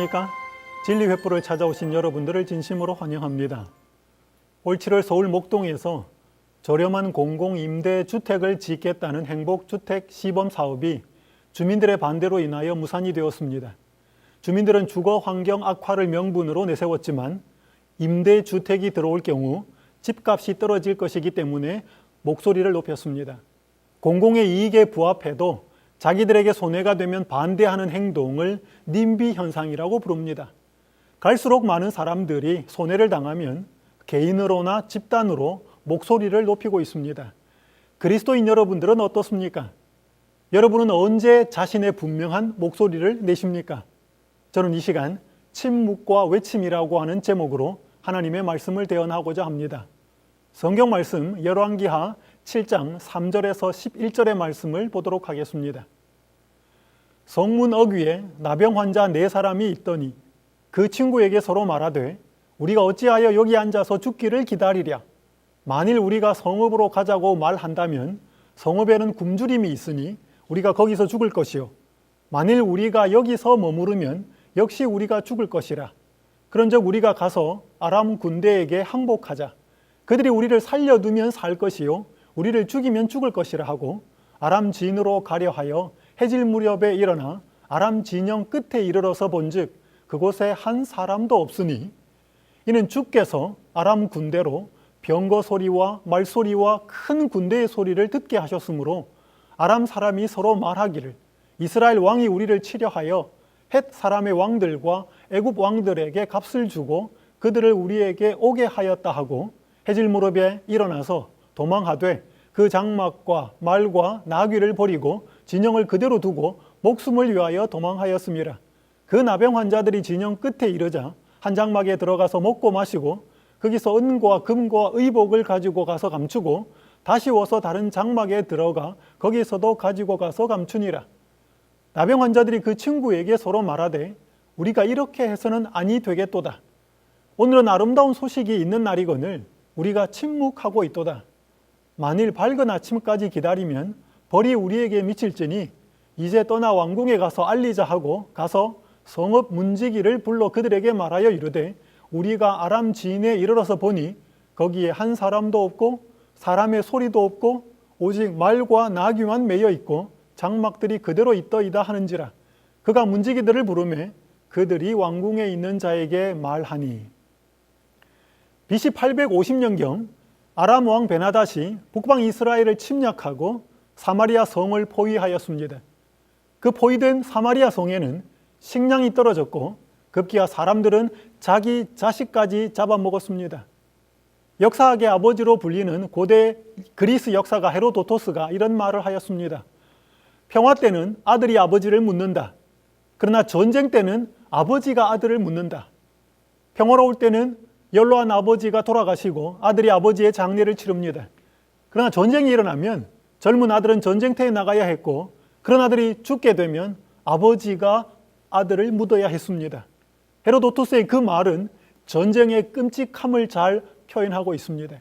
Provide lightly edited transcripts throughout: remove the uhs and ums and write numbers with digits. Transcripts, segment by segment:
안녕하십니까? 진리횃불을 찾아오신 여러분들을 진심으로 환영합니다. 올 7월 서울 목동에서 저렴한 공공임대주택을 짓겠다는 행복주택 시범사업이 주민들의 반대로 인하여 무산이 되었습니다. 주민들은 주거 환경 악화를 명분으로 내세웠지만 임대주택이 들어올 경우 집값이 떨어질 것이기 때문에 목소리를 높였습니다. 공공의 이익에 부합해도 자기들에게 손해가 되면 반대하는 행동을 님비 현상이라고 부릅니다. 갈수록 많은 사람들이 손해를 당하면 개인으로나 집단으로 목소리를 높이고 있습니다. 그리스도인 여러분들은 어떻습니까? 여러분은 언제 자신의 분명한 목소리를 내십니까? 저는 이 시간 침묵과 외침이라고 하는 제목으로 하나님의 말씀을 대언하고자 합니다. 성경 말씀 열왕기하 7장 3절에서 11절의 말씀을 보도록 하겠습니다. 성문 어귀에 나병 환자 4사람이 있더니 그 친구에게 서로 말하되 우리가 어찌하여 여기 앉아서 죽기를 기다리랴. 만일 우리가 성읍으로 가자고 말한다면 성읍에는 굶주림이 있으니 우리가 거기서 죽을 것이요. 만일 우리가 여기서 머무르면 역시 우리가 죽을 것이라. 그런즉 우리가 가서 아람 군대에게 항복하자. 그들이 우리를 살려두면 살 것이요 우리를 죽이면 죽을 것이라 하고 아람 진으로 가려 하여 해질 무렵에 일어나 아람 진영 끝에 이르러서 본즉 그곳에 한 사람도 없으니 이는 주께서 아람 군대로 병거 소리와 말소리와 큰 군대의 소리를 듣게 하셨으므로 아람 사람이 서로 말하기를 이스라엘 왕이 우리를 치려하여 헷 사람의 왕들과 애굽 왕들에게 값을 주고 그들을 우리에게 오게 하였다 하고 해질 무렵에 일어나서 도망하되 그 장막과 말과 나귀를 버리고 진영을 그대로 두고 목숨을 위하여 도망하였습니다. 그 나병 환자들이 진영 끝에 이르자 한 장막에 들어가서 먹고 마시고 거기서 은과 금과 의복을 가지고 가서 감추고 다시 와서 다른 장막에 들어가 거기서도 가지고 가서 감추니라. 나병 환자들이 그 친구에게 서로 말하되 우리가 이렇게 해서는 아니 되겠도다. 오늘은 아름다운 소식이 있는 날이거늘 우리가 침묵하고 있도다. 만일 밝은 아침까지 기다리면 벌이 우리에게 미칠지니 이제 떠나 왕궁에 가서 알리자 하고 가서 성읍 문지기를 불러 그들에게 말하여 이르되 우리가 아람 지인에 이르러서 보니 거기에 한 사람도 없고 사람의 소리도 없고 오직 말과 나귀만 매여 있고 장막들이 그대로 있더이다 하는지라. 그가 문지기들을 부르매 그들이 왕궁에 있는 자에게 말하니. BC 850년경 아람 왕 베나닷이 북방 이스라엘을 침략하고 사마리아 성을 포위하였습니다. 그 포위된 사마리아 성에는 식량이 떨어졌고 급기야 사람들은 자기 자식까지 잡아먹었습니다. 역사학의 아버지로 불리는 고대 그리스 역사가 헤로도토스가 이런 말을 하였습니다. 평화 때는 아들이 아버지를 묻는다. 그러나 전쟁 때는 아버지가 아들을 묻는다. 평화로울 때는 연로한 아버지가 돌아가시고 아들이 아버지의 장례를 치릅니다. 그러나 전쟁이 일어나면 젊은 아들은 전쟁터에 나가야 했고 그런 아들이 죽게 되면 아버지가 아들을 묻어야 했습니다. 헤로도토스의 그 말은 전쟁의 끔찍함을 잘 표현하고 있습니다.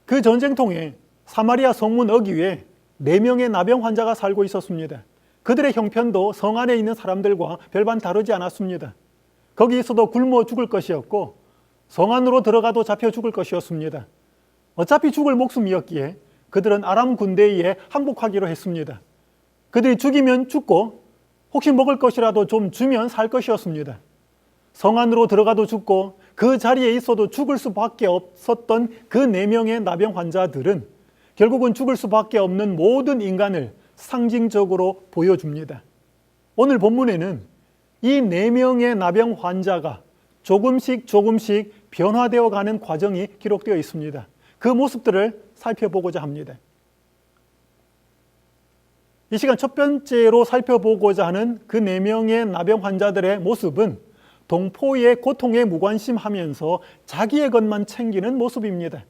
그 전쟁통에 사마리아 성문 어귀에 4명의 나병 환자가 살고 있었습니다. 그들의 형편도 성 안에 있는 사람들과 별반 다르지 않았습니다. 거기에서도 굶어 죽을 것이었고 성 안으로 들어가도 잡혀 죽을 것이었습니다. 어차피 죽을 목숨이었기에 그들은 아람 군대에 의해 항복하기로 했습니다. 그들이 죽이면 죽고 혹시 먹을 것이라도 좀 주면 살 것이었습니다. 성 안으로 들어가도 죽고 그 자리에 있어도 죽을 수밖에 없었던 그 4명의 나병 환자들은 결국은 죽을 수밖에 없는 모든 인간을 상징적으로 보여줍니다. 오늘 본문에는 이 4명의 나병 환자가 조금씩 변화되어 가는 과정이 기록되어 있습니다. 그 모습들을 살펴보고자 합니다. 이 시간 첫 번째로 살펴보고자 하는 그 4명의 나병 환자들의 모습은 동포의 고통에 무관심하면서 자기의 것만 챙기는 모습입니다.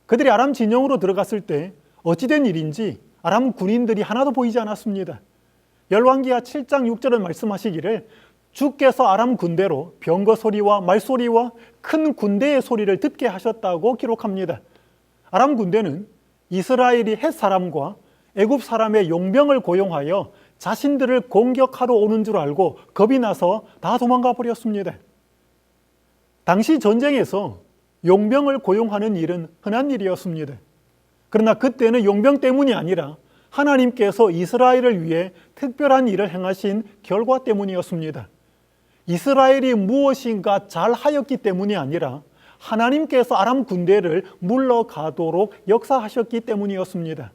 그들이 아람 진영으로 들어갔을 때 어찌된 일인지 아람 군인들이 하나도 보이지 않았습니다. 열왕기하 7장 6절을 말씀하시기를 주께서 아람 군대로 병거 소리와 말소리와 큰 군대의 소리를 듣게 하셨다고 기록합니다. 아람 군대는 이스라엘이 헷 사람과 애굽 사람의 용병을 고용하여 자신들을 공격하러 오는 줄 알고 겁이 나서 다 도망가 버렸습니다. 당시 전쟁에서 용병을 고용하는 일은 흔한 일이었습니다. 그러나 그때는 용병 때문이 아니라 하나님께서 이스라엘을 위해 특별한 일을 행하신 결과 때문이었습니다. 이스라엘이 무엇인가 잘하였기 때문이 아니라 하나님께서 아람 군대를 물러가도록 역사하셨기 때문이었습니다.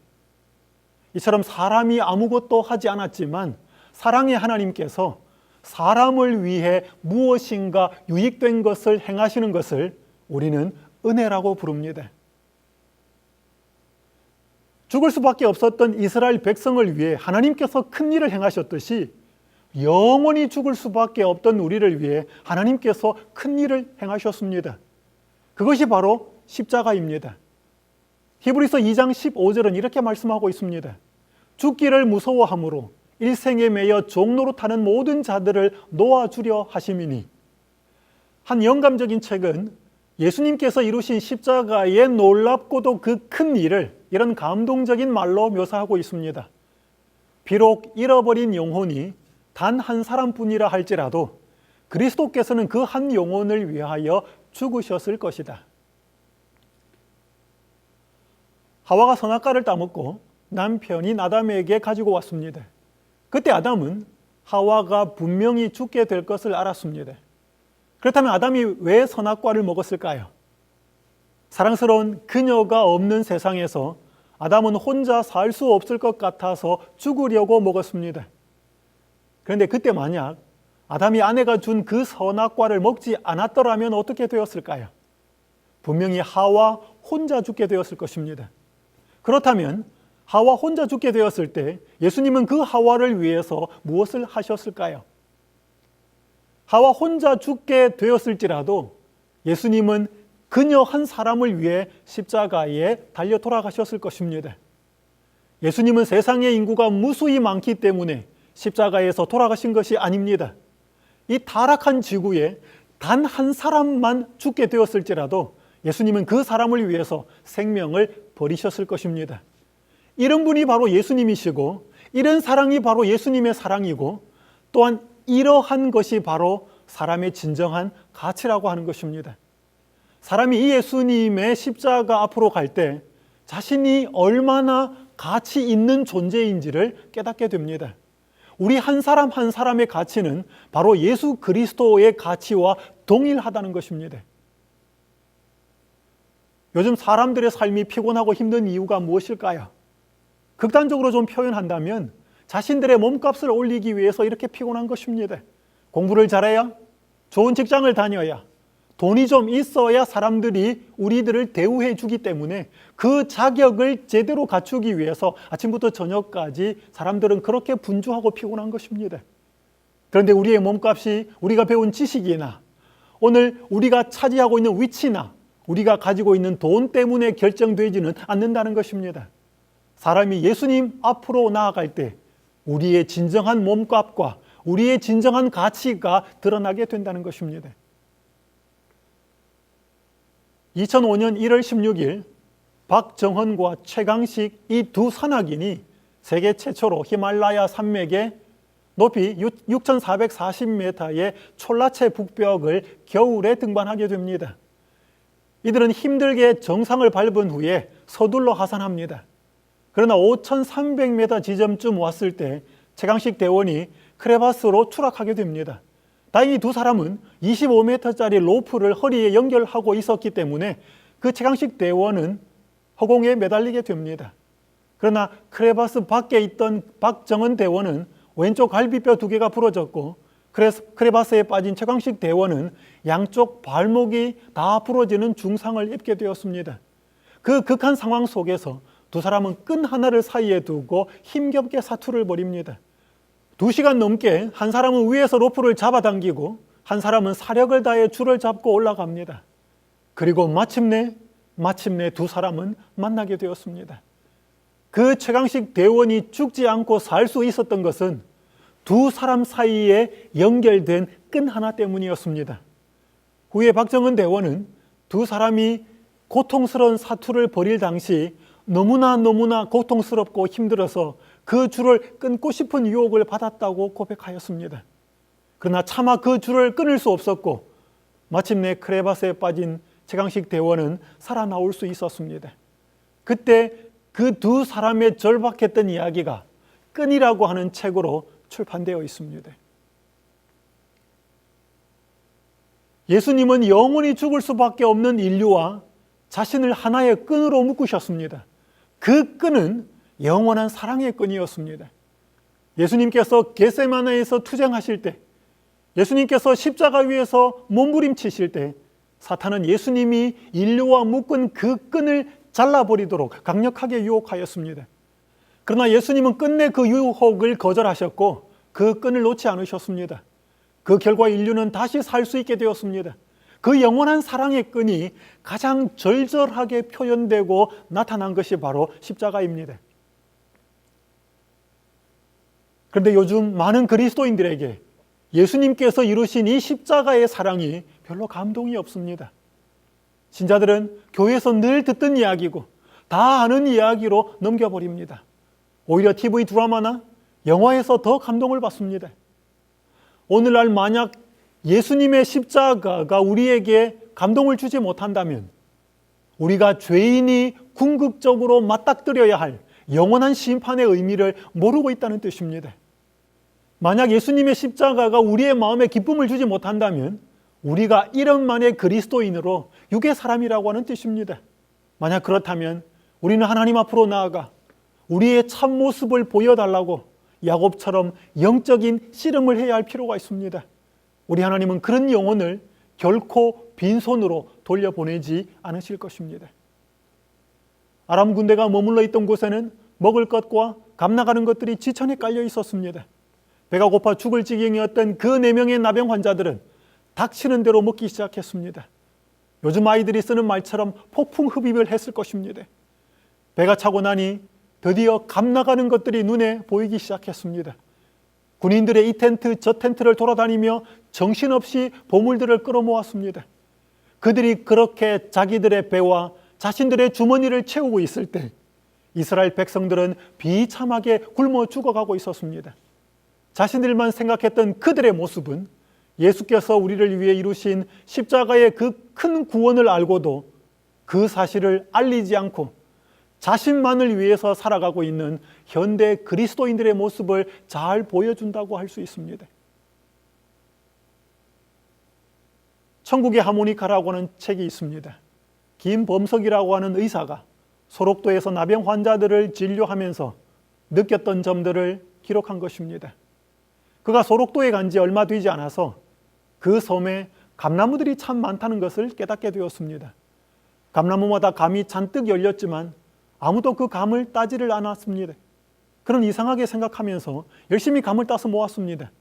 이처럼 사람이 아무것도 하지 않았지만 사랑의 하나님께서 사람을 위해 무엇인가 유익된 것을 행하시는 것을 우리는 은혜라고 부릅니다. 죽을 수밖에 없었던 이스라엘 백성을 위해 하나님께서 큰 일을 행하셨듯이 영원히 죽을 수밖에 없던 우리를 위해 하나님께서 큰 일을 행하셨습니다. 그것이 바로 십자가입니다. 히브리서 2장 15절은 이렇게 말씀하고 있습니다. 죽기를 무서워함으로 일생에 매여 종로로 타는 모든 자들을 놓아주려 하심이니. 한 영감적인 책은 예수님께서 이루신 십자가의 놀랍고도 그 큰 일을 이런 감동적인 말로 묘사하고 있습니다. 비록 잃어버린 영혼이 단 한 사람뿐이라 할지라도 그리스도께서는 그 한 영혼을 위하여 죽으셨을 것이다. 하와가 선악과를 따먹고 남편인 아담에게 가지고 왔습니다. 그때 아담은 하와가 분명히 죽게 될 것을 알았습니다. 그렇다면 아담이 왜 선악과를 먹었을까요? 사랑스러운 그녀가 없는 세상에서 아담은 혼자 살 수 없을 것 같아서 죽으려고 먹었습니다. 그런데 그때 만약 아담이 아내가 준 그 선악과를 먹지 않았더라면 어떻게 되었을까요? 분명히 하와 혼자 죽게 되었을 것입니다. 그렇다면 하와 혼자 죽게 되었을 때 예수님은 그 하와를 위해서 무엇을 하셨을까요? 하와 혼자 죽게 되었을지라도 예수님은 그녀 한 사람을 위해 십자가에 달려 돌아가셨을 것입니다. 예수님은 세상의 인구가 무수히 많기 때문에 십자가에서 돌아가신 것이 아닙니다. 이 타락한 지구에 단 한 사람만 죽게 되었을지라도 예수님은 그 사람을 위해서 생명을 버리셨을 것입니다. 이런 분이 바로 예수님이시고 이런 사랑이 바로 예수님의 사랑이고 또한 이러한 것이 바로 사람의 진정한 가치라고 하는 것입니다. 사람이 이 예수님의 십자가 앞으로 갈 때 자신이 얼마나 가치 있는 존재인지를 깨닫게 됩니다. 우리 한 사람 한 사람의 가치는 바로 예수 그리스도의 가치와 동일하다는 것입니다. 요즘 사람들의 삶이 피곤하고 힘든 이유가 무엇일까요? 극단적으로 좀 표현한다면 자신들의 몸값을 올리기 위해서 이렇게 피곤한 것입니다. 공부를 잘해야, 좋은 직장을 다녀야, 돈이 좀 있어야 사람들이 우리들을 대우해 주기 때문에 그 자격을 제대로 갖추기 위해서 아침부터 저녁까지 사람들은 그렇게 분주하고 피곤한 것입니다. 그런데 우리의 몸값이 우리가 배운 지식이나 오늘 우리가 차지하고 있는 위치나 우리가 가지고 있는 돈 때문에 결정되지는 않는다는 것입니다. 사람이 예수님 앞으로 나아갈 때 우리의 진정한 몸값과 우리의 진정한 가치가 드러나게 된다는 것입니다. 2005년 1월 16일 박정헌과 최강식 이 두 산악인이 세계 최초로 히말라야 산맥의 높이 6,440m의 촐라체 북벽을 겨울에 등반하게 됩니다. 이들은 힘들게 정상을 밟은 후에 서둘러 하산합니다. 그러나 5,300m 지점쯤 왔을 때 최강식 대원이 크레바스로 추락하게 됩니다. 다행히 두 사람은 25m짜리 로프를 허리에 연결하고 있었기 때문에 그 최강식 대원은 허공에 매달리게 됩니다. 그러나 크레바스 밖에 있던 박정헌 대원은 왼쪽 갈비뼈 2개가 부러졌고 크레바스에 빠진 최강식 대원은 양쪽 발목이 다 부러지는 중상을 입게 되었습니다. 그 극한 상황 속에서 두 사람은 끈 하나를 사이에 두고 힘겹게 사투를 벌입니다. 2시간 넘게 한 사람은 위에서 로프를 잡아당기고 한 사람은 사력을 다해 줄을 잡고 올라갑니다. 그리고 마침내 두 사람은 만나게 되었습니다. 그 최강식 대원이 죽지 않고 살 수 있었던 것은 두 사람 사이에 연결된 끈 하나 때문이었습니다. 후에 박정헌 대원은 두 사람이 고통스러운 사투를 벌일 당시 너무나 고통스럽고 힘들어서 그 줄을 끊고 싶은 유혹을 받았다고 고백하였습니다. 그러나 차마 그 줄을 끊을 수 없었고 마침내 크레바스에 빠진 최강식 대원은 살아나올 수 있었습니다. 그때 그 두 사람의 절박했던 이야기가 끈이라고 하는 책으로 출판되어 있습니다. 예수님은 영원히 죽을 수밖에 없는 인류와 자신을 하나의 끈으로 묶으셨습니다. 그 끈은 영원한 사랑의 끈이었습니다. 예수님께서 겟세마네에서 투쟁하실 때, 예수님께서 십자가 위에서 몸부림치실 때 사탄은 예수님이 인류와 묶은 그 끈을 잘라버리도록 강력하게 유혹하였습니다. 그러나 예수님은 끝내 그 유혹을 거절하셨고 그 끈을 놓지 않으셨습니다. 그 결과 인류는 다시 살 수 있게 되었습니다. 그 영원한 사랑의 끈이 가장 절절하게 표현되고 나타난 것이 바로 십자가입니다. 그런데 요즘 많은 그리스도인들에게 예수님께서 이루신 이 십자가의 사랑이 별로 감동이 없습니다. 신자들은 교회에서 늘 듣던 이야기고 다 아는 이야기로 넘겨버립니다. 오히려 TV 드라마나 영화에서 더 감동을 받습니다. 오늘날 만약 예수님의 십자가가 우리에게 감동을 주지 못한다면 우리가 죄인이 궁극적으로 맞닥뜨려야 할 영원한 심판의 의미를 모르고 있다는 뜻입니다. 만약 예수님의 십자가가 우리의 마음에 기쁨을 주지 못한다면 우리가 이름만의 그리스도인으로 육의 사람이라고 하는 뜻입니다. 만약 그렇다면 우리는 하나님 앞으로 나아가 우리의 참모습을 보여달라고 야곱처럼 영적인 씨름을 해야 할 필요가 있습니다. 우리 하나님은 그런 영혼을 결코 빈손으로 돌려보내지 않으실 것입니다. 아람 군대가 머물러 있던 곳에는 먹을 것과 값나가는 것들이 지천에 깔려 있었습니다. 배가 고파 죽을 지경이었던 그 4명의 나병 환자들은 닥치는 대로 먹기 시작했습니다. 요즘 아이들이 쓰는 말처럼 폭풍 흡입을 했을 것입니다. 배가 차고 나니 드디어 값나가는 것들이 눈에 보이기 시작했습니다. 군인들의 이 텐트 저 텐트를 돌아다니며 정신없이 보물들을 끌어모았습니다. 그들이 그렇게 자기들의 배와 자신들의 주머니를 채우고 있을 때 이스라엘 백성들은 비참하게 굶어 죽어가고 있었습니다. 자신들만 생각했던 그들의 모습은 예수께서 우리를 위해 이루신 십자가의 그 큰 구원을 알고도 그 사실을 알리지 않고 자신만을 위해서 살아가고 있는 현대 그리스도인들의 모습을 잘 보여준다고 할 수 있습니다. 천국의 하모니카라고 하는 책이 있습니다. 김범석이라고 하는 의사가 소록도에서 나병 환자들을 진료하면서 느꼈던 점들을 기록한 것입니다. 그가 소록도에 간 지 얼마 되지 않아서 그 섬에 감나무들이 참 많다는 것을 깨닫게 되었습니다. 감나무마다 감이 잔뜩 열렸지만 아무도 그 감을 따지를 않았습니다. 그런 이상하게 생각하면서 열심히 감을 따서 모았습니다.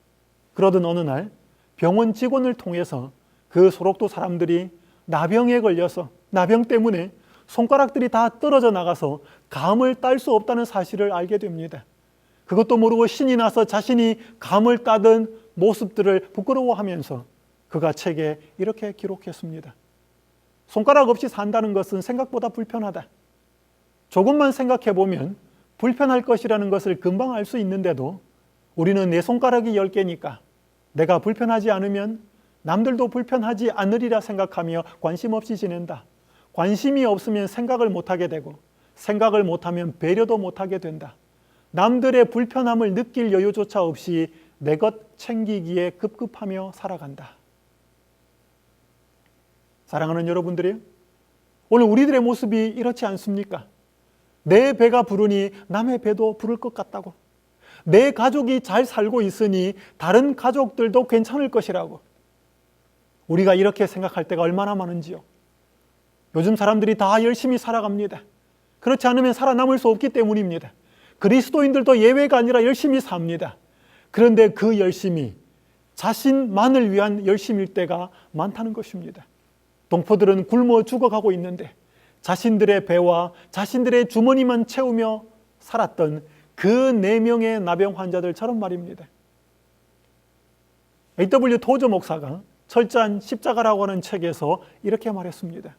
그러던 어느 날 병원 직원을 통해서 그 소록도 사람들이 나병에 걸려서 나병 때문에 손가락들이 다 떨어져 나가서 감을 딸 수 없다는 사실을 알게 됩니다. 그것도 모르고 신이 나서 자신이 감을 따던 모습들을 부끄러워하면서 그가 책에 이렇게 기록했습니다. 손가락 없이 산다는 것은 생각보다 불편하다. 조금만 생각해 보면 불편할 것이라는 것을 금방 알 수 있는데도 우리는 내 손가락이 10개니까 내가 불편하지 않으면 남들도 불편하지 않으리라 생각하며 관심 없이 지낸다. 관심이 없으면 생각을 못하게 되고 생각을 못하면 배려도 못하게 된다. 남들의 불편함을 느낄 여유조차 없이 내 것 챙기기에 급급하며 살아간다. 사랑하는 여러분들이 오늘 우리들의 모습이 이렇지 않습니까? 내 배가 부르니 남의 배도 부를 것 같다고, 내 가족이 잘 살고 있으니 다른 가족들도 괜찮을 것이라고 우리가 이렇게 생각할 때가 얼마나 많은지요. 요즘 사람들이 다 열심히 살아갑니다. 그렇지 않으면 살아남을 수 없기 때문입니다. 그리스도인들도 예외가 아니라 열심히 삽니다. 그런데 그 열심이 자신만을 위한 열심일 때가 많다는 것입니다. 동포들은 굶어 죽어가고 있는데 자신들의 배와 자신들의 주머니만 채우며 살았던 그 4명의 나병 환자들처럼 말입니다. A.W. 토저 목사가 철저한 십자가라고 하는 책에서 이렇게 말했습니다.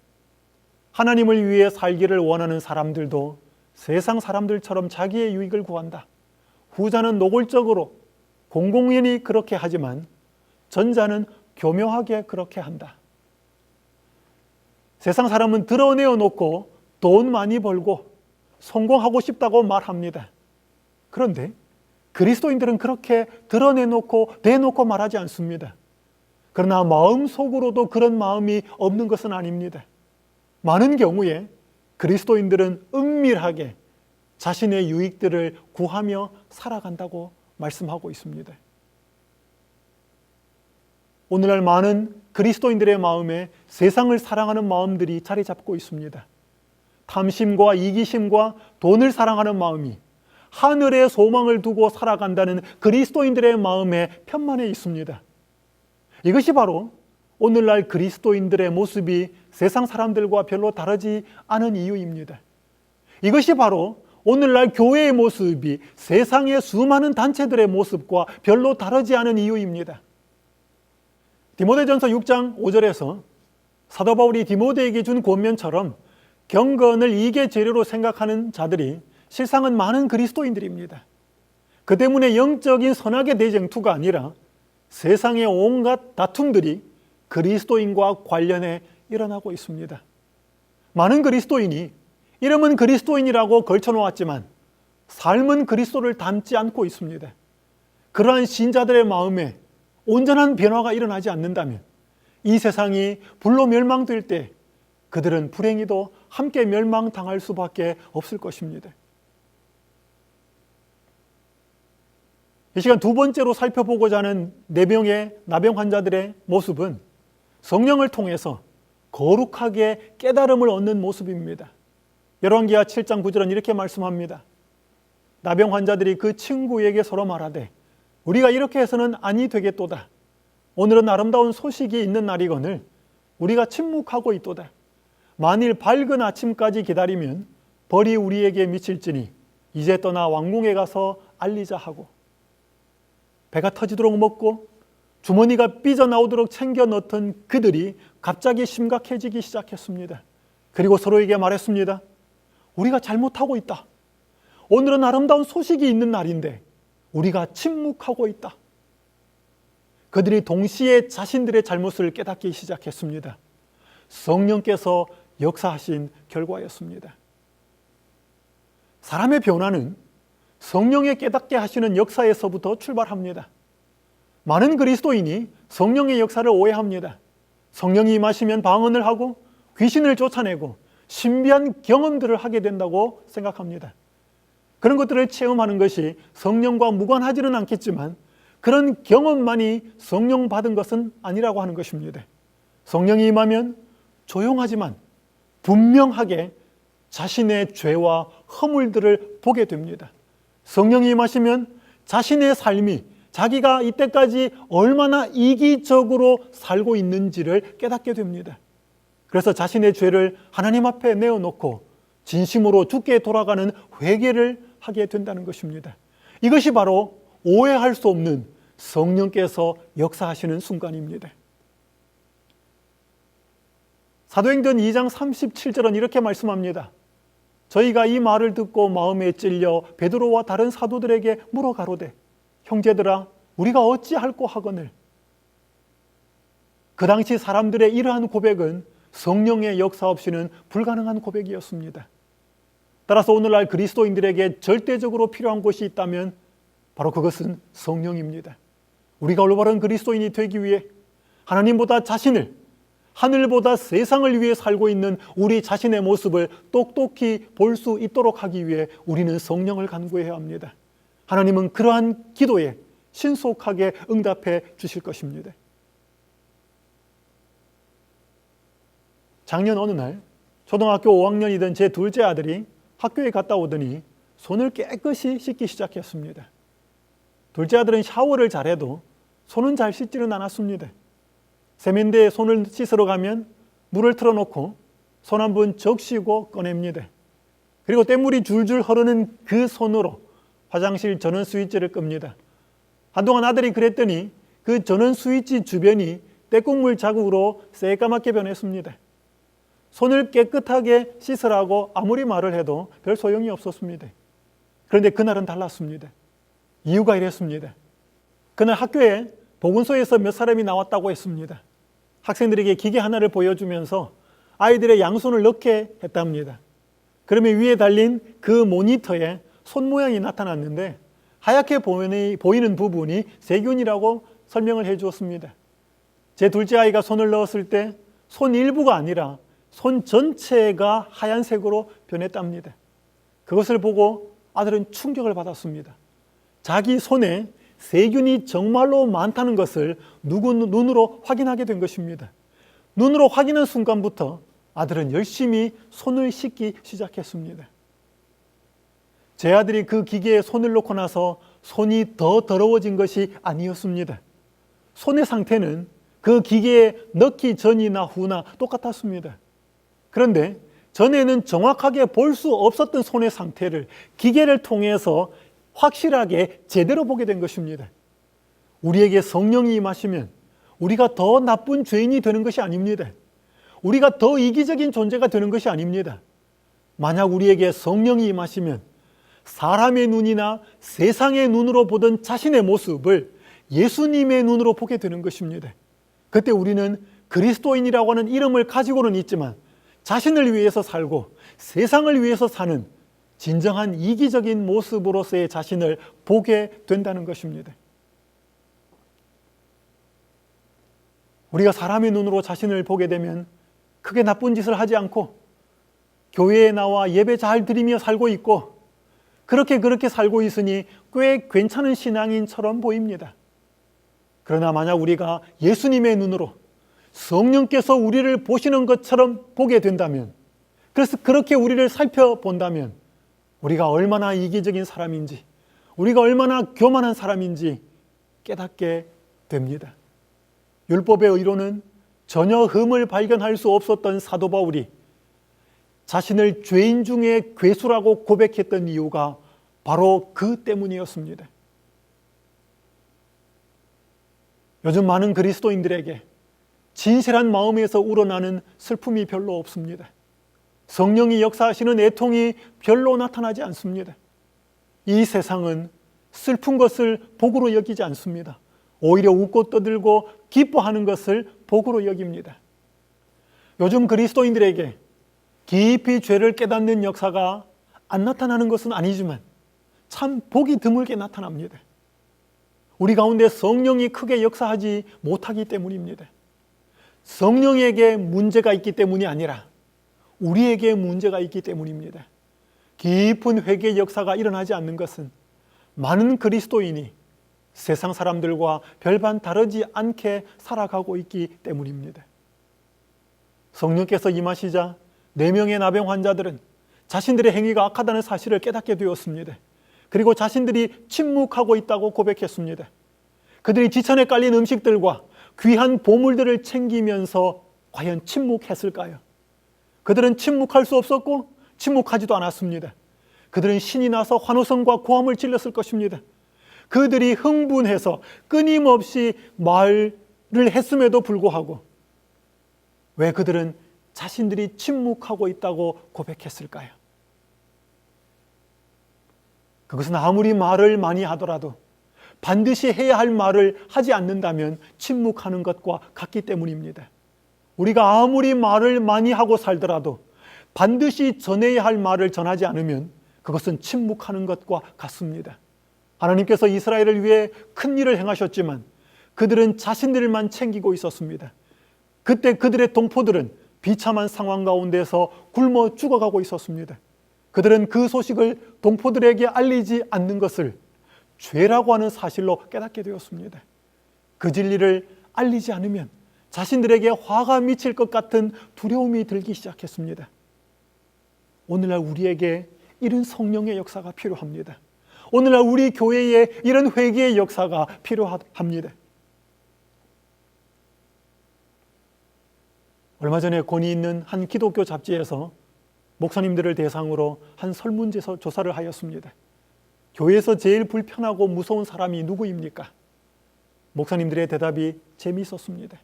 하나님을 위해 살기를 원하는 사람들도 세상 사람들처럼 자기의 유익을 구한다. 후자는 노골적으로 공공연히 그렇게 하지만 전자는 교묘하게 그렇게 한다. 세상 사람은 드러내어 놓고 돈 많이 벌고 성공하고 싶다고 말합니다. 그런데 그리스도인들은 그렇게 드러내놓고 대놓고 말하지 않습니다. 그러나 마음속으로도 그런 마음이 없는 것은 아닙니다. 많은 경우에 그리스도인들은 은밀하게 자신의 유익들을 구하며 살아간다고 말씀하고 있습니다. 오늘날 많은 그리스도인들의 마음에 세상을 사랑하는 마음들이 자리 잡고 있습니다. 탐심과 이기심과 돈을 사랑하는 마음이 하늘의 소망을 두고 살아간다는 그리스도인들의 마음에 편만해 있습니다. 이것이 바로 오늘날 그리스도인들의 모습이 세상 사람들과 별로 다르지 않은 이유입니다. 이것이 바로 오늘날 교회의 모습이 세상의 수많은 단체들의 모습과 별로 다르지 않은 이유입니다. 디모데전서 6장 5절에서 사도 바울이 디모데에게 준 권면처럼 경건을 이계 재료로 생각하는 자들이 실상은 많은 그리스도인들입니다. 그 때문에 영적인 선악의 대쟁투가 아니라 세상의 온갖 다툼들이 그리스도인과 관련해 일어나고 있습니다. 많은 그리스도인이 이름은 그리스도인이라고 걸쳐놓았지만 삶은 그리스도를 닮지 않고 있습니다. 그러한 신자들의 마음에 온전한 변화가 일어나지 않는다면 이 세상이 불로 멸망될 때 그들은 불행히도 함께 멸망당할 수밖에 없을 것입니다. 이 시간 두 번째로 살펴보고자 하는 4명의 나병 환자들의 모습은 성령을 통해서 거룩하게 깨달음을 얻는 모습입니다. 열왕기하 7장 9절은 이렇게 말씀합니다. 나병 환자들이 그 친구에게 서로 말하되 우리가 이렇게 해서는 아니 되겠도다. 오늘은 아름다운 소식이 있는 날이거늘 우리가 침묵하고 있도다. 만일 밝은 아침까지 기다리면 벌이 우리에게 미칠지니 이제 떠나 왕궁에 가서 알리자 하고, 배가 터지도록 먹고 주머니가 삐져나오도록 챙겨 넣던 그들이 갑자기 심각해지기 시작했습니다. 그리고 서로에게 말했습니다. 우리가 잘못하고 있다. 오늘은 아름다운 소식이 있는 날인데 우리가 침묵하고 있다. 그들이 동시에 자신들의 잘못을 깨닫기 시작했습니다. 성령께서 역사하신 결과였습니다. 사람의 변화는 성령의 깨닫게 하시는 역사에서부터 출발합니다. 많은 그리스도인이 성령의 역사를 오해합니다. 성령이 임하시면 방언을 하고 귀신을 쫓아내고 신비한 경험들을 하게 된다고 생각합니다. 그런 것들을 체험하는 것이 성령과 무관하지는 않겠지만 그런 경험만이 성령 받은 것은 아니라고 하는 것입니다. 성령이 임하면 조용하지만 분명하게 자신의 죄와 허물들을 보게 됩니다. 성령이 임하시면 자신의 삶이 자기가 이때까지 얼마나 이기적으로 살고 있는지를 깨닫게 됩니다. 그래서 자신의 죄를 하나님 앞에 내어놓고 진심으로 주께 돌아가는 회개를 하게 된다는 것입니다. 이것이 바로 오해할 수 없는 성령께서 역사하시는 순간입니다. 사도행전 2장 37절은 이렇게 말씀합니다. 저희가 이 말을 듣고 마음에 찔려 베드로와 다른 사도들에게 물어 가로되 형제들아 우리가 어찌할꼬 하거늘. 그 당시 사람들의 이러한 고백은 성령의 역사 없이는 불가능한 고백이었습니다. 따라서 오늘날 그리스도인들에게 절대적으로 필요한 것이 있다면 바로 그것은 성령입니다. 우리가 올바른 그리스도인이 되기 위해 하나님보다 자신을, 하늘보다 세상을 위해 살고 있는 우리 자신의 모습을 똑똑히 볼 수 있도록 하기 위해 우리는 성령을 간구해야 합니다. 하나님은 그러한 기도에 신속하게 응답해 주실 것입니다. 작년 어느 날 초등학교 5학년이던 제 둘째 아들이 학교에 갔다 오더니 손을 깨끗이 씻기 시작했습니다. 둘째 아들은 샤워를 잘해도 손은 잘 씻지는 않았습니다. 세면대에 손을 씻으러 가면 물을 틀어놓고 손 한 번 적시고 꺼냅니다. 그리고 뗏물이 줄줄 흐르는 그 손으로 화장실 전원 스위치를 끕니다. 한동안 아들이 그랬더니 그 전원 스위치 주변이 때국물 자국으로 새까맣게 변했습니다. 손을 깨끗하게 씻으라고 아무리 말을 해도 별 소용이 없었습니다. 그런데 그날은 달랐습니다. 이유가 이랬습니다. 그날 학교에 보건소에서 몇 사람이 나왔다고 했습니다. 학생들에게 기계 하나를 보여주면서 아이들의 양손을 넣게 했답니다. 그러면 위에 달린 그 모니터에 손 모양이 나타났는데 하얗게 보이는 부분이 세균이라고 설명을 해 주었습니다. 제 둘째 아이가 손을 넣었을 때 손 일부가 아니라 손 전체가 하얀색으로 변했답니다. 그것을 보고 아들은 충격을 받았습니다. 자기 손에 세균이 정말로 많다는 것을 눈으로 확인하게 된 것입니다. 눈으로 확인한 순간부터 아들은 열심히 손을 씻기 시작했습니다. 제 아들이 그 기계에 손을 놓고 나서 손이 더 더러워진 것이 아니었습니다. 손의 상태는 그 기계에 넣기 전이나 후나 똑같았습니다. 그런데 전에는 정확하게 볼 수 없었던 손의 상태를 기계를 통해서 확실하게 제대로 보게 된 것입니다. 우리에게 성령이 임하시면 우리가 더 나쁜 죄인이 되는 것이 아닙니다. 우리가 더 이기적인 존재가 되는 것이 아닙니다. 만약 우리에게 성령이 임하시면 사람의 눈이나 세상의 눈으로 보던 자신의 모습을 예수님의 눈으로 보게 되는 것입니다. 그때 우리는 그리스도인이라고 하는 이름을 가지고는 있지만 자신을 위해서 살고 세상을 위해서 사는 진정한 이기적인 모습으로서의 자신을 보게 된다는 것입니다. 우리가 사람의 눈으로 자신을 보게 되면 크게 나쁜 짓을 하지 않고 교회에 나와 예배 잘 드리며 살고 있고 그렇게 살고 있으니 꽤 괜찮은 신앙인처럼 보입니다. 그러나 만약 우리가 예수님의 눈으로 성령께서 우리를 보시는 것처럼 보게 된다면, 그래서 그렇게 우리를 살펴본다면 우리가 얼마나 이기적인 사람인지, 우리가 얼마나 교만한 사람인지 깨닫게 됩니다. 율법의 의로는 전혀 흠을 발견할 수 없었던 사도 바울이 자신을 죄인 중에 괴수라고 고백했던 이유가 바로 그 때문이었습니다. 요즘 많은 그리스도인들에게 진실한 마음에서 우러나는 슬픔이 별로 없습니다. 성령이 역사하시는 애통이 별로 나타나지 않습니다. 이 세상은 슬픈 것을 복으로 여기지 않습니다. 오히려 웃고 떠들고 기뻐하는 것을 복으로 여깁니다. 요즘 그리스도인들에게 깊이 죄를 깨닫는 역사가 안 나타나는 것은 아니지만 참 복이 드물게 나타납니다. 우리 가운데 성령이 크게 역사하지 못하기 때문입니다. 성령에게 문제가 있기 때문이 아니라 우리에게 문제가 있기 때문입니다. 깊은 회개의 역사가 일어나지 않는 것은 많은 그리스도인이 세상 사람들과 별반 다르지 않게 살아가고 있기 때문입니다. 성령께서 임하시자 4명의 나병 환자들은 자신들의 행위가 악하다는 사실을 깨닫게 되었습니다. 그리고 자신들이 침묵하고 있다고 고백했습니다. 그들이 지천에 깔린 음식들과 귀한 보물들을 챙기면서 과연 침묵했을까요? 그들은 침묵할 수 없었고 침묵하지도 않았습니다. 그들은 신이 나서 환호성과 고함을 질렀을 것입니다. 그들이 흥분해서 끊임없이 말을 했음에도 불구하고 왜 그들은 자신들이 침묵하고 있다고 고백했을까요? 그것은 아무리 말을 많이 하더라도 반드시 해야 할 말을 하지 않는다면 침묵하는 것과 같기 때문입니다. 우리가 아무리 말을 많이 하고 살더라도 반드시 전해야 할 말을 전하지 않으면 그것은 침묵하는 것과 같습니다. 하나님께서 이스라엘을 위해 큰 일을 행하셨지만 그들은 자신들만 챙기고 있었습니다. 그때 그들의 동포들은 비참한 상황 가운데서 굶어 죽어가고 있었습니다. 그들은 그 소식을 동포들에게 알리지 않는 것을 죄라고 하는 사실로 깨닫게 되었습니다. 그 진리를 알리지 않으면 자신들에게 화가 미칠 것 같은 두려움이 들기 시작했습니다. 오늘날 우리에게 이런 성령의 역사가 필요합니다. 오늘날 우리 교회에 이런 회개의 역사가 필요합니다. 얼마 전에 권위 있는 한 기독교 잡지에서 목사님들을 대상으로 한 설문조사를 하였습니다. 교회에서 제일 불편하고 무서운 사람이 누구입니까? 목사님들의 대답이 재미있었습니다.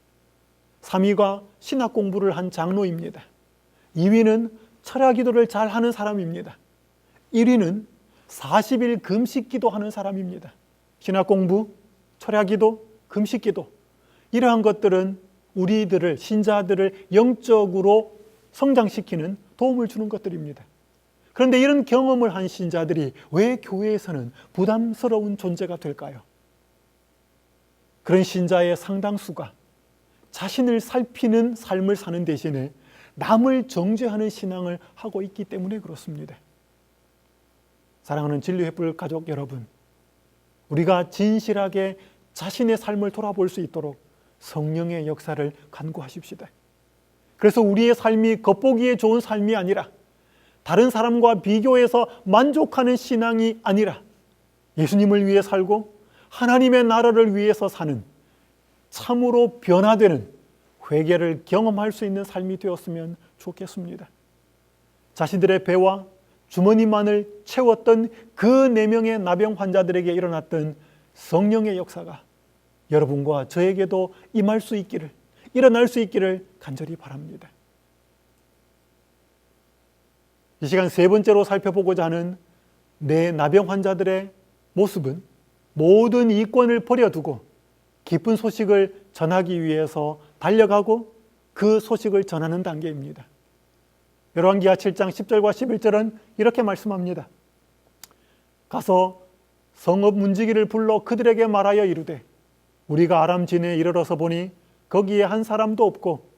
3위가 신학 공부를 한 장로입니다. 2위는 철야 기도를 잘 하는 사람입니다. 1위는 40일 금식 기도하는 사람입니다. 신학 공부, 철야기도, 금식기도, 이러한 것들은 우리들을, 신자들을 영적으로 성장시키는 도움을 주는 것들입니다. 그런데 이런 경험을 한 신자들이 왜 교회에서는 부담스러운 존재가 될까요? 그런 신자의 상당수가 자신을 살피는 삶을 사는 대신에 남을 정죄하는 신앙을 하고 있기 때문에 그렇습니다. 사랑하는 진리횃불 가족 여러분, 우리가 진실하게 자신의 삶을 돌아볼 수 있도록 성령의 역사를 간구하십시다. 그래서 우리의 삶이 겉보기에 좋은 삶이 아니라, 다른 사람과 비교해서 만족하는 신앙이 아니라, 예수님을 위해 살고 하나님의 나라를 위해서 사는 참으로 변화되는 회개를 경험할 수 있는 삶이 되었으면 좋겠습니다. 자신들의 배와 주머니만을 채웠던 그 4명의 나병 환자들에게 일어났던 성령의 역사가 여러분과 저에게도 임할 수 있기를, 일어날 수 있기를 간절히 바랍니다. 이 시간 3번째로 살펴보고자 하는 나병 환자들의 모습은 모든 이권을 버려두고 기쁜 소식을 전하기 위해서 달려가고 그 소식을 전하는 단계입니다. 열왕기하 7장 10절과 11절은 이렇게 말씀합니다. 가서 성읍 문지기를 불러 그들에게 말하여 이르되 우리가 아람 진에 이르러서 보니 거기에 한 사람도 없고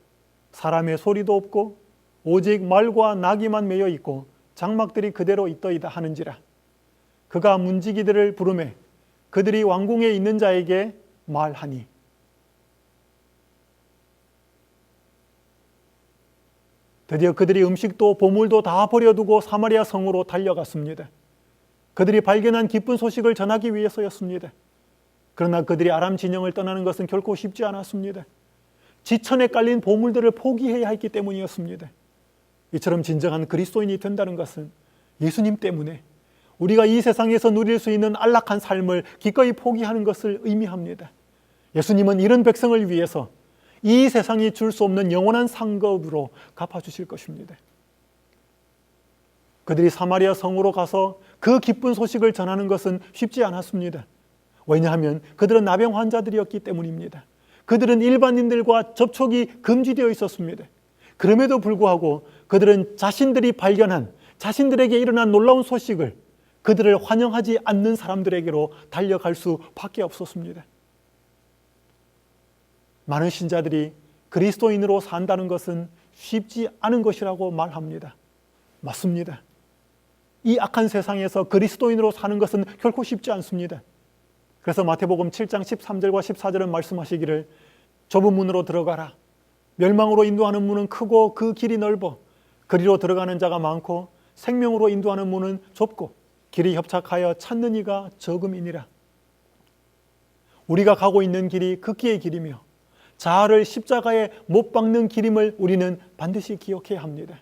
사람의 소리도 없고 오직 말과 나귀만 매여 있고 장막들이 그대로 있더이다 하는지라. 그가 문지기들을 부르매 그들이 왕궁에 있는 자에게 말하니. 드디어 그들이 음식도 보물도 다 버려두고 사마리아 성으로 달려갔습니다. 그들이 발견한 기쁜 소식을 전하기 위해서였습니다. 그러나 그들이 아람 진영을 떠나는 것은 결코 쉽지 않았습니다. 지천에 깔린 보물들을 포기해야 했기 때문이었습니다. 이처럼 진정한 그리스도인이 된다는 것은 예수님 때문에 우리가 이 세상에서 누릴 수 있는 안락한 삶을 기꺼이 포기하는 것을 의미합니다. 예수님은 이런 백성을 위해서 이 세상이 줄 수 없는 영원한 상급으로 갚아주실 것입니다. 그들이 사마리아 성으로 가서 그 기쁜 소식을 전하는 것은 쉽지 않았습니다. 왜냐하면 그들은 나병 환자들이었기 때문입니다. 그들은 일반인들과 접촉이 금지되어 있었습니다. 그럼에도 불구하고 그들은 자신들이 발견한, 자신들에게 일어난 놀라운 소식을 그들을 환영하지 않는 사람들에게로 달려갈 수밖에 없었습니다. 많은 신자들이 그리스도인으로 산다는 것은 쉽지 않은 것이라고 말합니다. 맞습니다. 이 악한 세상에서 그리스도인으로 사는 것은 결코 쉽지 않습니다. 그래서 마태복음 7장 13절과 14절은 말씀하시기를 좁은 문으로 들어가라. 멸망으로 인도하는 문은 크고 그 길이 넓어 그리로 들어가는 자가 많고 생명으로 인도하는 문은 좁고 길이 협착하여 찾는 이가 적음이니라. 우리가 가고 있는 길이 극기의 길이며 자아를 십자가에 못 박는 길임을 우리는 반드시 기억해야 합니다.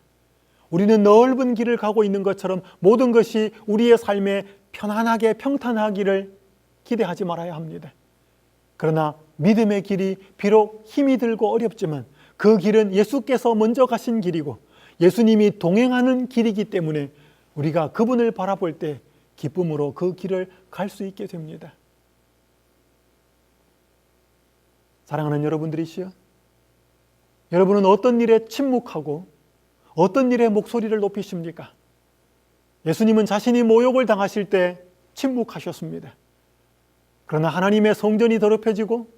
우리는 넓은 길을 가고 있는 것처럼 모든 것이 우리의 삶에 편안하게 평탄하기를 기대하지 말아야 합니다. 그러나 믿음의 길이 비록 힘이 들고 어렵지만 그 길은 예수께서 먼저 가신 길이고 예수님이 동행하는 길이기 때문에 우리가 그분을 바라볼 때 기쁨으로 그 길을 갈 수 있게 됩니다. 사랑하는 여러분들이시여, 여러분은 어떤 일에 침묵하고 어떤 일에 목소리를 높이십니까? 예수님은 자신이 모욕을 당하실 때 침묵하셨습니다. 그러나 하나님의 성전이 더럽혀지고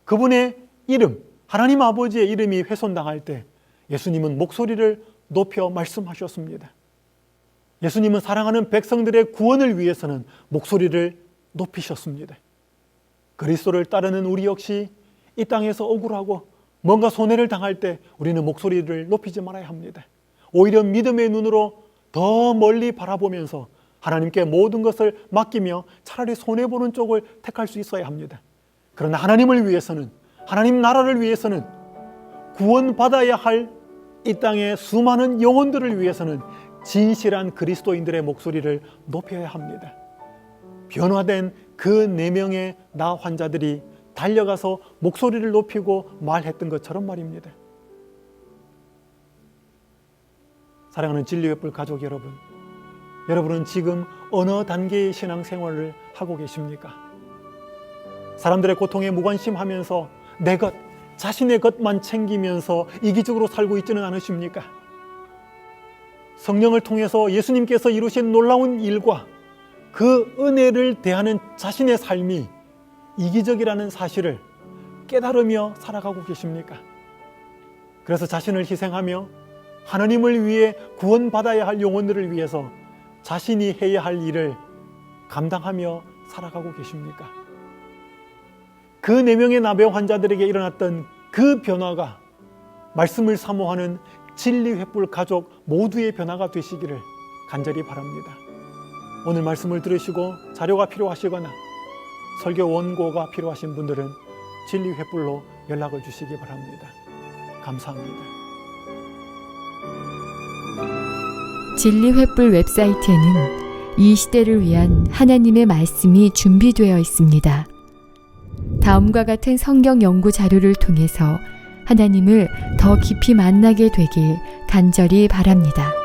그분의 이름, 하나님 아버지의 이름이 훼손당할 때 예수님은 목소리를 높여 말씀하셨습니다. 예수님은 사랑하는 백성들의 구원을 위해서는 목소리를 높이셨습니다. 그리스도를 따르는 우리 역시 이 땅에서 억울하고 뭔가 손해를 당할 때 우리는 목소리를 높이지 말아야 합니다. 오히려 믿음의 눈으로 더 멀리 바라보면서 하나님께 모든 것을 맡기며 차라리 손해보는 쪽을 택할 수 있어야 합니다. 그러나 하나님을 위해서는, 하나님 나라를 위해서는, 구원받아야 할 이 땅의 수많은 영혼들을 위해서는 진실한 그리스도인들의 목소리를 높여야 합니다. 변화된 그 4명의 나 환자들이 달려가서 목소리를 높이고 말했던 것처럼 말입니다. 사랑하는 진리횃불 가족 여러분, 여러분은 지금 어느 단계의 신앙생활을 하고 계십니까? 사람들의 고통에 무관심하면서 내 것, 자신의 것만 챙기면서 이기적으로 살고 있지는 않으십니까? 성령을 통해서 예수님께서 이루신 놀라운 일과 그 은혜를 대하는 자신의 삶이 이기적이라는 사실을 깨달으며 살아가고 계십니까? 그래서 자신을 희생하며 하나님을 위해 구원받아야 할 영혼들을 위해서 자신이 해야 할 일을 감당하며 살아가고 계십니까? 그 4명의 나병 환자들에게 일어났던 그 변화가 말씀을 사모하는 진리횃불 가족 모두의 변화가 되시기를 간절히 바랍니다. 오늘 말씀을 들으시고 자료가 필요하시거나 설교 원고가 필요하신 분들은 진리횃불로 연락을 주시기 바랍니다. 감사합니다. 진리횃불 웹사이트에는 이 시대를 위한 하나님의 말씀이 준비되어 있습니다. 다음과 같은 성경 연구 자료를 통해서 하나님을 더 깊이 만나게 되길 간절히 바랍니다.